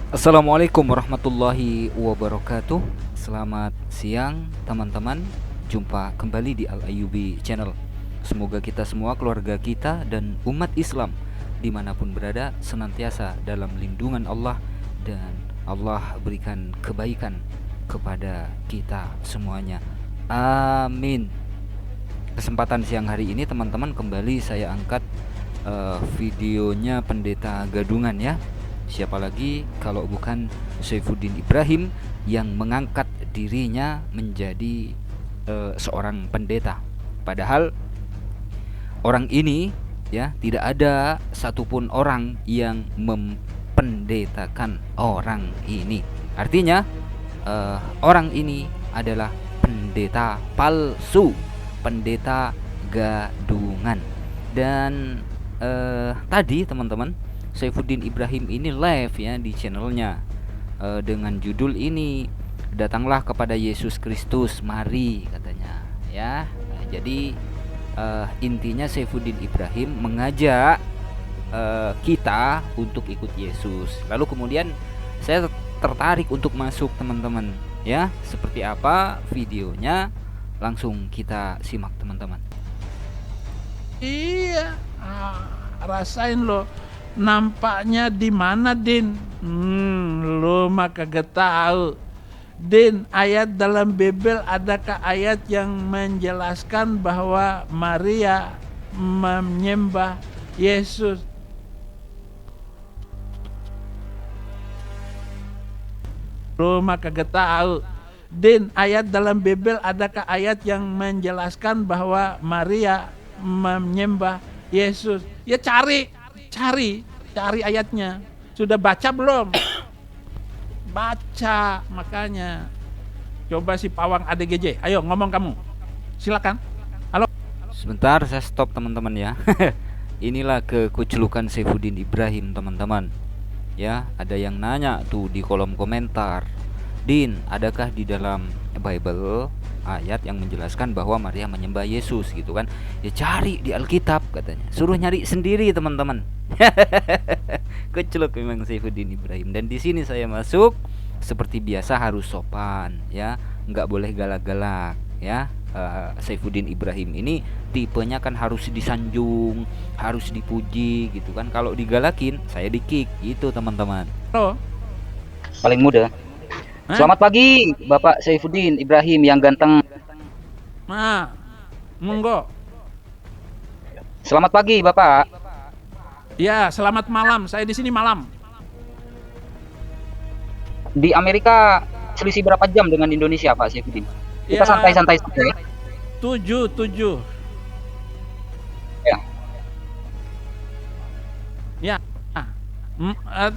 Assalamualaikum warahmatullahi wabarakatuh. Selamat siang teman-teman. Jumpa kembali di Al Ayyubi Channel. Semoga kita semua, keluarga kita, dan umat Islam dimanapun berada senantiasa dalam lindungan Allah, dan Allah berikan kebaikan kepada kita semuanya. Amin. Kesempatan siang hari ini teman-teman, kembali saya angkat videonya Pendeta Gadungan ya. Siapa lagi kalau bukan Saifuddin Ibrahim yang mengangkat dirinya menjadi seorang pendeta. Padahal orang ini ya, tidak ada satupun orang yang mempendetakan orang ini. Artinya orang ini adalah pendeta palsu, pendeta gadungan. Dan tadi teman-teman, Saifuddin Ibrahim ini live ya di channelnya dengan judul ini, "Datanglah kepada Yesus Kristus, mari," katanya ya. Nah, jadi intinya Saifuddin Ibrahim mengajak kita untuk ikut Yesus. Lalu kemudian saya tertarik untuk masuk teman-teman ya. Seperti apa videonya? Langsung kita simak teman-teman. Iya, rasain lo. Nampaknya di mana, Din? Lo mah kagak tahu. Din, ayat dalam Bible, adakah ayat yang menjelaskan bahwa Maria menyembah Yesus? Lo mah kagak tahu. Din, ayat dalam Bible, adakah ayat yang menjelaskan bahwa Maria menyembah Yesus? Ya cari ayatnya. Sudah baca belum? Baca, makanya. Coba si Pawang ADGJ, ayo ngomong kamu. Silakan. Halo. Sebentar, saya stop teman-teman ya. Inilah kekucelukan Saifuddin Ibrahim teman-teman. Ya, ada yang nanya tuh di kolom komentar, "Din, adakah di dalam Bible ayat yang menjelaskan bahwa Maria menyembah Yesus?" gitu kan. Ya cari di Alkitab katanya. Suruh nyari sendiri teman-teman. Kecelok memang Saifuddin Ibrahim. Dan di sini saya masuk seperti biasa harus sopan ya, nggak boleh galak-galak ya. Saifuddin Ibrahim ini tipenya kan harus disanjung, harus dipuji gitu kan. Kalau digalakin saya di-kick gitu teman-teman. Halo. Paling muda. Selamat pagi Bapak Saifuddin Ibrahim yang ganteng. Nah, monggo. Selamat pagi Bapak. Ya, selamat malam. Saya di sini malam. Di Amerika selisih berapa jam dengan Indonesia Pak Saifuddin? Kita Ya, santai-santai saja ya. 7. Ya. Ya.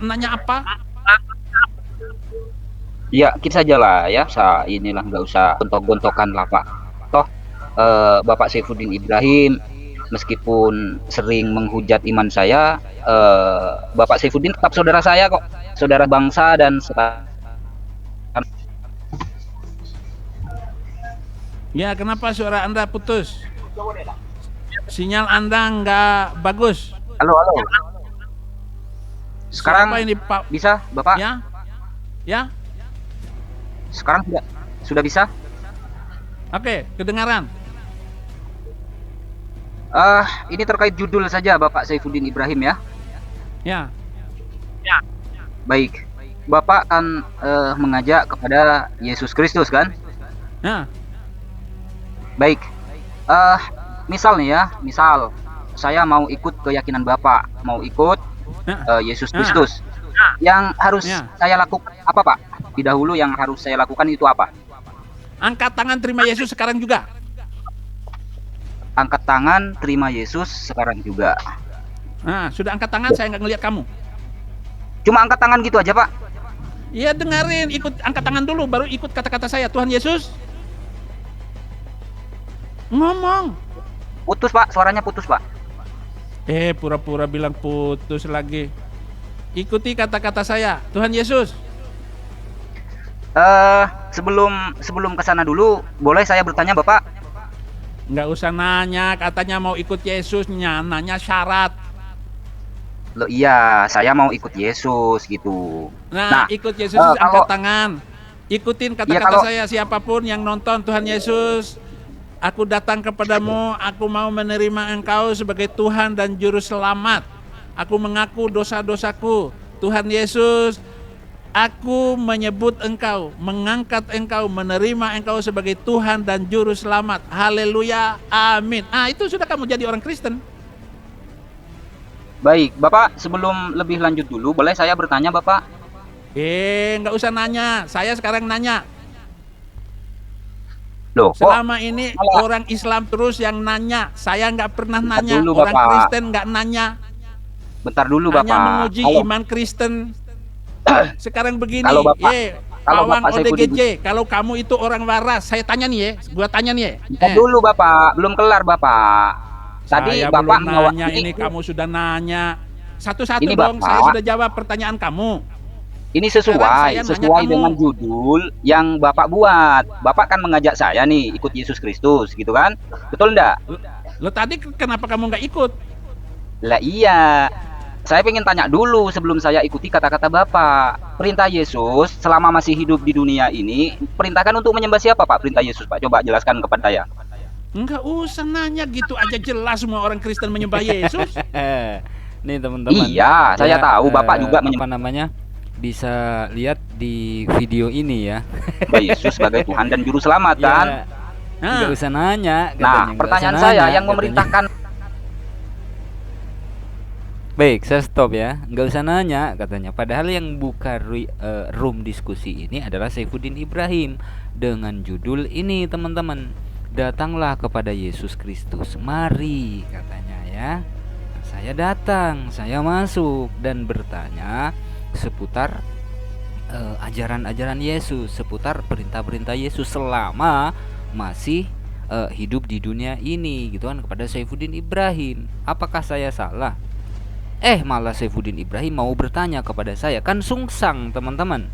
Nanya apa? Ya, kita saja lah ya. Inilah nggak usah gontok-gontokan lah Pak. Toh Bapak Saifuddin Ibrahim meskipun sering menghujat iman saya, Bapak Saifuddin tetap saudara saya kok, saudara bangsa. Dan Ya, kenapa suara Anda putus? Sinyal Anda nggak bagus. halo. Sekarang Siapa ini, Pak? bisa Bapak? Ya. Sekarang sudah bisa? Oke, kedengaran. Ini terkait judul saja Bapak Saifuddin Ibrahim ya. Ya. Baik. Bapak kan mengajak kepada Yesus Kristus kan? Ya. Baik. Misal nih ya, misal saya mau ikut keyakinan Bapak, mau ikut Yesus Kristus. Yang harus saya lakukan apa Pak? Dahulu yang harus saya lakukan itu apa? Angkat tangan terima Yesus sekarang juga. Angkat tangan terima Yesus sekarang juga. Nah, sudah angkat tangan, saya nggak ngelihat kamu. Cuma angkat tangan gitu aja Pak? Iya, dengerin, ikut angkat tangan dulu, baru ikut kata-kata saya. Tuhan Yesus, ngomong. Putus Pak, suaranya putus Pak. Pura-pura bilang putus lagi. Ikuti kata-kata saya. Tuhan Yesus. Sebelum kesana dulu, boleh saya bertanya Bapak? Nggak usah nanya, katanya mau ikut Yesus, nanya syarat. Loh iya, saya mau ikut Yesus gitu. Nah, Nah, ikut Yesus kalau angkat tangan. Ikutin iya kata-kata kalau saya, siapapun yang nonton, Tuhan Yesus, aku datang kepadamu, aku mau menerima Engkau sebagai Tuhan dan Juru Selamat. Aku mengaku dosa-dosaku. Tuhan Yesus, aku menyebut Engkau, mengangkat Engkau, menerima Engkau sebagai Tuhan dan Juru Selamat. Haleluya, amin. Ah, itu sudah kamu jadi orang Kristen. baik, Bapak sebelum lebih lanjut dulu, boleh saya bertanya Bapak? Nggak usah nanya. Saya sekarang nanya. Loh, kok Selama ini malah orang Islam terus yang nanya. Saya nggak pernah bentar nanya. dulu Orang Bapak, Kristen nggak nanya. bentar dulu Hanya Bapak. menguji iman Kristen. Sekarang Kalau begini, Bapak kalau Pawang Bapak Saifuddin, ODGJ, kalau kamu itu orang waras, saya tanya nih ya, gua tanya nih ya. bentar dulu Bapak, belum kelar Bapak. Tadi Saya Bapak belum mengawal nanya, ini kamu sudah nanya. Satu-satu ini dong, saya Bapak, sudah jawab pertanyaan kamu. ini Sekarang saya nanya sesuai kamu. dengan judul yang Bapak buat. Bapak kan mengajak saya nih ikut Yesus Kristus gitu kan? Betul enggak? Lo tadi kenapa kamu nggak ikut? Lah iya. Saya pengen tanya dulu sebelum saya ikuti kata-kata Bapak. Perintah Yesus selama masih hidup di dunia ini, perintahkan untuk menyembah siapa Pak? Perintah Yesus Pak, coba jelaskan kepada saya. Enggak usah nanya, gitu aja jelas semua orang Kristen menyembah Yesus. Nih teman-teman, Iya, saya tahu Bapak juga apa menyembah namanya, bisa lihat di video ini ya. Yesus sebagai Tuhan dan Juru Selamat kan? Ya, Nah, nggak usah nanya katanya, Nah, nggak pertanyaan usah saya nanya, yang katanya. memerintahkan Baik, saya stop ya. Nggak usah nanya katanya. Padahal yang buka room diskusi ini adalah Saifuddin Ibrahim dengan judul ini teman-teman. Datanglah kepada Yesus Kristus. Mari katanya ya. Saya datang, saya masuk dan bertanya seputar ajaran-ajaran Yesus, seputar perintah-perintah Yesus selama masih hidup di dunia ini gitu kan, kepada Saifuddin Ibrahim. Apakah saya salah? Malah Saifuddin Ibrahim mau bertanya kepada saya. Kan sungsang teman-teman.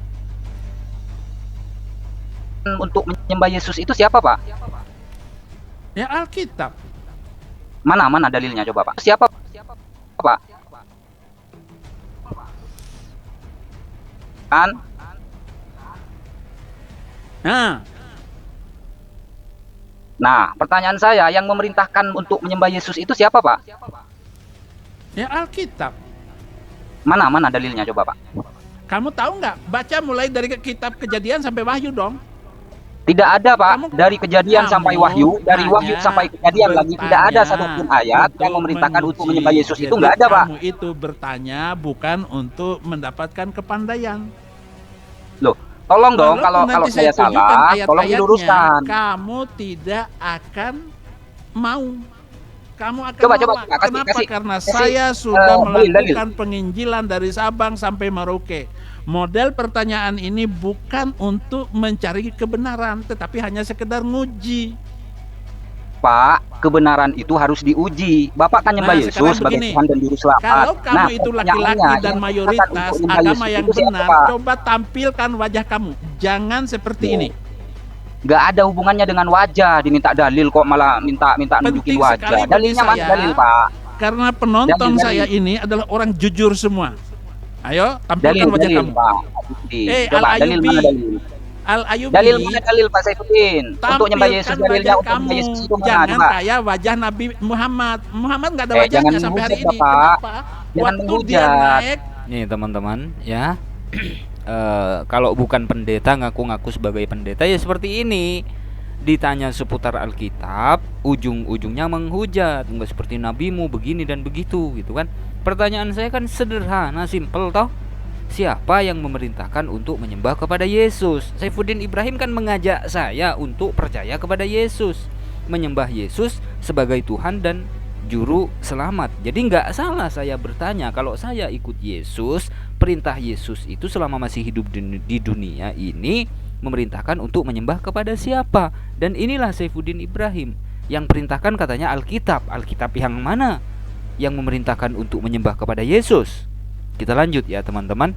untuk menyembah Yesus itu siapa Pak? ya Alkitab. Mana dalilnya coba Pak? Siapa Pak? Kan? Nah, Nah, pertanyaan saya yang memerintahkan untuk menyembah Yesus itu siapa Pak? ya Alkitab. Mana dalilnya coba Pak? Kamu tahu nggak? Baca mulai dari kitab Kejadian sampai Wahyu dong. Tidak ada Pak, Kamu- dari Kejadian kamu sampai Wahyu, dari Wahyu hanya sampai Kejadian lagi tidak ada bertanya satupun ayat yang untuk memerintahkan untuk menguji. menyembah Yesus, itu Jadi nggak ada Pak. Kamu itu bertanya bukan untuk mendapatkan kepandaian. Loh, tolong dong Walaupun kalau nanti saya tunjukkan salah, tolong ayat-ayatnya, diluruskan. kamu tidak akan mau. Kamu akan Coba, nolak. kasih- Kenapa? kasih- Karena kasih, saya sudah dalil. melakukan penginjilan dari Sabang sampai Merauke. Model pertanyaan ini bukan untuk mencari kebenaran, tetapi hanya sekedar nguji. Pak, kebenaran itu harus diuji. Bapak kan nyembah Nah, Yesus sekarang sebagai begini. Tuhan dan Juru Selamat. Kalau kamu Nah, itu pertanyaannya, laki-laki dan yang mayoritas menyembah Yesus agama yang itu siapa, benar, Pak? coba tampilkan wajah kamu. Jangan seperti ini. Nggak ada hubungannya dengan wajah, diminta dalil kok malah minta nunjukin Penting sekali wajah. bagi Dalilnya mana saya. dalil Pak? Karena penonton Dalil. saya ini adalah orang jujur semua. Ayo, Dalil, tampilkan wajah kamu. Pak. Coba dalil Al-Ayubi. mana dalil? Al-Ayubi, Dalil mana dalil Pak Saifuddin? Untuk nyembah Yesus tampilkan dalilnya wajah untuk kamu. menyembah Yesus itu mana? Jangan Coba. kayak wajah Nabi Muhammad. Muhammad nggak ada Jangan wajahnya sampai hari menghujat, ini. Bapak. Kenapa? Jangan Waktu dia menghujat. naik, Nih teman-teman ya. Kalau bukan pendeta ngaku-ngaku sebagai pendeta ya seperti ini. Ditanya seputar Alkitab, ujung-ujungnya menghujat, nggak seperti nabimu begini dan begitu gitu kan. Pertanyaan saya kan sederhana, simpel toh. Siapa yang memerintahkan untuk menyembah kepada Yesus? Saifuddin Ibrahim kan mengajak saya untuk percaya kepada Yesus, menyembah Yesus sebagai Tuhan dan Juru Selamat. Jadi nggak salah saya bertanya. Kalau saya ikut Yesus, perintah Yesus itu selama masih hidup di dunia ini memerintahkan untuk menyembah kepada siapa? Dan inilah Saifuddin Ibrahim yang perintahkan katanya Alkitab. Alkitab yang mana yang memerintahkan untuk menyembah kepada Yesus? Kita lanjut ya teman-teman.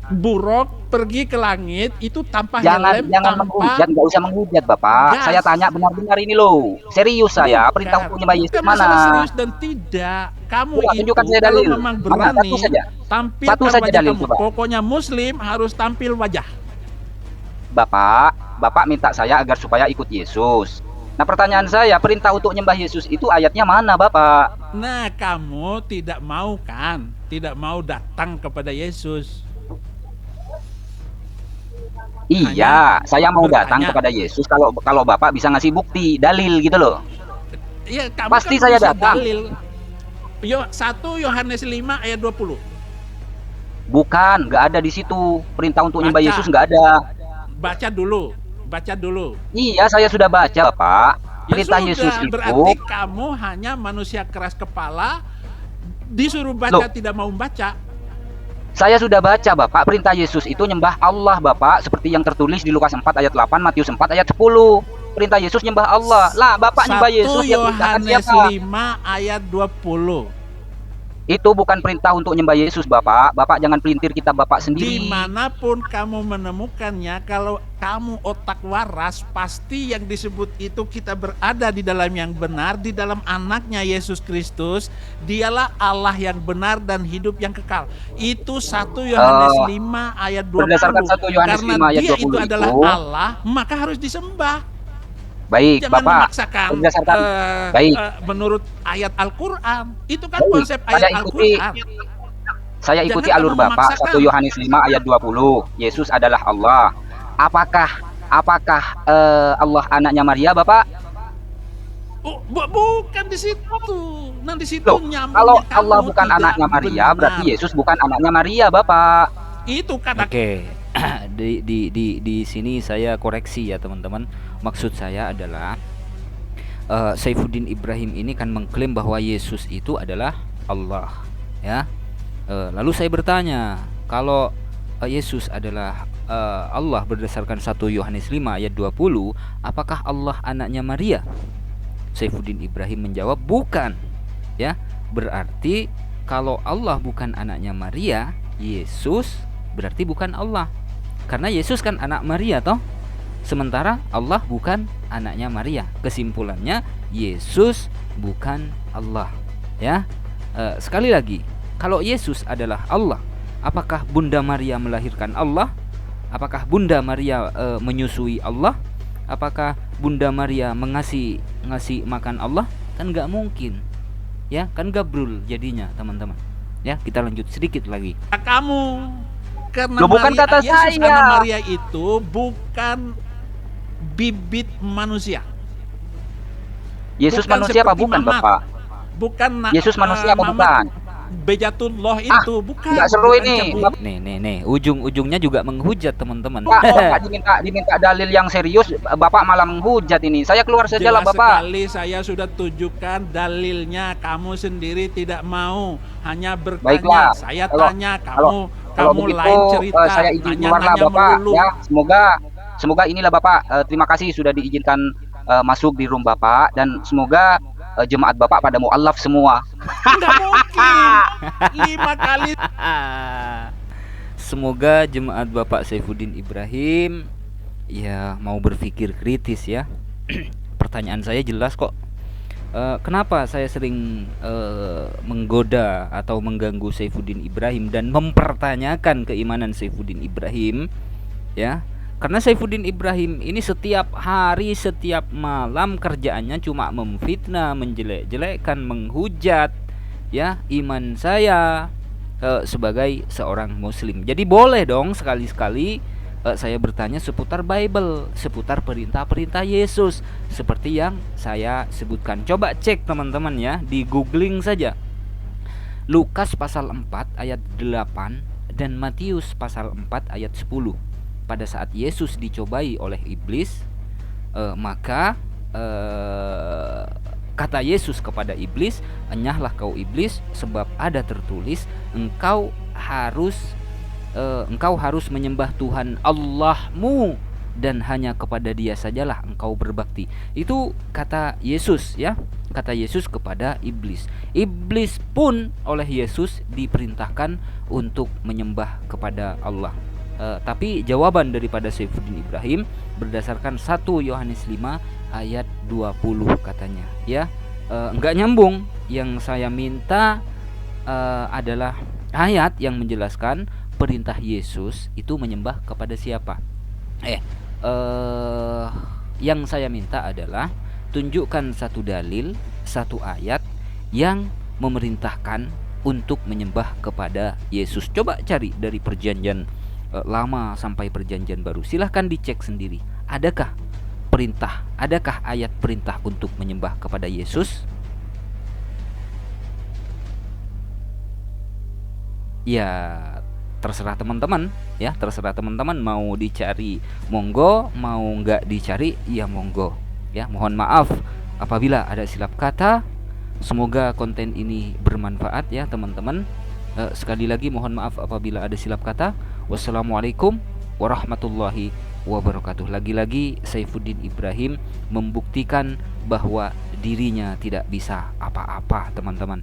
buruk pergi ke langit itu tanpa Jangan helm, jangan tanpa menghujat, nggak usah menghujat Bapak. gas. Saya tanya benar-benar ini loh. Serius saya, perintah untuk menyembah Yesus Bukan mana? masalah serius dan tidak. Kamu Coba itu tunjukkan saya kalau dalil. memang Mana? berani Satu saja. tampilkan Satu saja wajah dalil, kamu. coba. Pokoknya Muslim harus tampil wajah. Bapak minta saya agar supaya ikut Yesus. Nah, pertanyaan saya, perintah untuk nyembah Yesus itu ayatnya mana, Bapak? Nah, kamu tidak mau kan? Tidak mau datang kepada Yesus. Iya, saya mau datang bertanya. kepada Yesus kalau Bapak bisa ngasih bukti, dalil gitu loh. Iya, kamu Pasti kan saya bisa datang. dalil. 1 Yohanes 5 ayat 20. Bukan, nggak ada di situ. Perintah untuk nyembah Baca. Yesus nggak ada. Baca dulu. Baca dulu. Iya, saya sudah baca, Pak. Ya Perintah sudah, Yesus itu. berarti kamu hanya manusia keras kepala, disuruh baca Loh. tidak mau membaca. Saya sudah baca, Bapak. Perintah Yesus itu nyembah Allah, Bapak. Seperti yang tertulis di Lukas 4 ayat 8, Matius 4 ayat 10. Perintah Yesus nyembah Allah. Lah, Bapak nyembah 1 Yesus yang perintahkan Yohanes siapa? 5 ayat 20. Itu bukan perintah untuk nyembah Yesus, Bapak. Bapak jangan pelintir kitab Bapak sendiri. Dimanapun kamu menemukannya, kalau kamu otak waras, pasti yang disebut itu kita berada di dalam yang benar, di dalam anaknya Yesus Kristus. Dialah Allah yang benar dan hidup yang kekal. Itu 1 Yohanes 5 ayat 20. Berdasarkan 1 Yohanes Karena 5 ayat dia 20 itu adalah itu, Allah, maka harus disembah. baik, Jangan Bapak. memaksakan Berdasarkan baik. menurut ayat Al-Quran. Itu kan Baik, konsep saya ayat ikuti. Al-Quran. Saya ikuti Jangan alur kamu Bapak. memaksakan. 1 Yohanes 5 ayat 20. Yesus adalah Allah. Apakah Allah anaknya Maria, Bapak? Bukan di situ. Nah, di situ Loh, nyambungnya kalau kamu Allah bukan tidak anaknya Maria, benar. berarti Yesus bukan anaknya Maria, Bapak. Itu kata Oke. Di sini saya koreksi ya, teman-teman. Maksud saya adalah Saifuddin Ibrahim ini kan mengklaim bahwa Yesus itu adalah Allah, ya. Lalu saya bertanya, kalau Yesus adalah Allah berdasarkan 1 Yohanes 5 ayat 20, apakah Allah anaknya Maria? Saifuddin Ibrahim menjawab bukan. Ya, berarti kalau Allah bukan anaknya Maria, Yesus berarti bukan Allah. Karena Yesus kan anak Maria toh. Sementara Allah bukan anaknya Maria. Kesimpulannya Yesus bukan Allah. Ya, sekali lagi, kalau Yesus adalah Allah, apakah Bunda Maria melahirkan Allah? Apakah Bunda Maria menyusui Allah? Apakah Bunda Maria ngasih makan Allah? Kan nggak mungkin. Ya, kan gabrul jadinya, teman-teman. Ya, kita lanjut sedikit lagi. kamu. Karena Loh, bukan Maria, kata Yesus saya. anak Maria itu bukan bibit manusia. Yesus Bukan manusia apa seperti bukan, Mamat. Bapak? Bukan Yesus manusia apa Mamat bukan? Bejatullah itu bukan. nggak seru bukan ini. cabul. Nih, ujung-ujungnya juga menghujat, teman-teman. Pak, diminta dalil yang serius, Bapak malah menghujat ini. Saya keluar saja lah, Jelas Bapak. sekali saya sudah tunjukkan dalilnya. Kamu sendiri tidak mau, hanya bertanya. Baiklah. Saya Kalau- tanya kalau kamu begitu, lain cerita. saya izin keluar lah, nanya-nanya Bapak. melulu. Ya, semoga inilah Bapak. Terima kasih sudah diizinkan masuk di room Bapak, dan semoga jemaat Bapak pada mu'alaf semua. Nggak mungkin 5 kali. Semoga jemaat Bapak Saifuddin Ibrahim ya mau berpikir kritis ya. Pertanyaan saya jelas kok. Kenapa saya sering menggoda atau mengganggu Saifuddin Ibrahim dan mempertanyakan keimanan Saifuddin Ibrahim, ya? Karena Saifuddin Ibrahim ini setiap hari, setiap malam kerjaannya cuma memfitnah, menjelek-jelekkan, menghujat ya iman saya sebagai seorang muslim. Jadi boleh dong sekali-sekali saya bertanya seputar Bible, seputar perintah-perintah Yesus seperti yang saya sebutkan. Coba cek teman-teman ya, di googling saja Lukas pasal 4 ayat 8 dan Matius pasal 4 ayat 10. Pada saat Yesus dicobai oleh iblis, maka kata Yesus kepada iblis, "Enyahlah kau iblis, sebab ada tertulis, engkau harus menyembah Tuhan Allahmu dan hanya kepada Dia sajalah engkau berbakti. Itu kata Yesus ya, kata Yesus kepada iblis. Iblis pun oleh Yesus diperintahkan untuk menyembah kepada Allah. Tapi jawaban daripada Saifuddin Ibrahim berdasarkan 1 Yohanes 5 ayat 20 katanya ya. Enggak nyambung. Yang saya minta adalah ayat yang menjelaskan perintah Yesus itu menyembah kepada siapa. Yang saya minta adalah tunjukkan satu dalil, satu ayat yang memerintahkan untuk menyembah kepada Yesus. Coba cari dari perjanjian lama sampai perjanjian baru. Silahkan dicek sendiri. Adakah perintah, adakah ayat perintah untuk menyembah kepada Yesus? Ya terserah teman-teman ya, terserah teman-teman mau dicari monggo, mau nggak dicari ya monggo ya. Mohon maaf apabila ada silap kata. Semoga konten ini bermanfaat ya teman-teman. Sekali lagi mohon maaf apabila ada silap kata. Wassalamualaikum warahmatullahi wabarakatuh. Lagi-lagi Saifuddin Ibrahim membuktikan bahwa dirinya tidak bisa apa-apa teman-teman.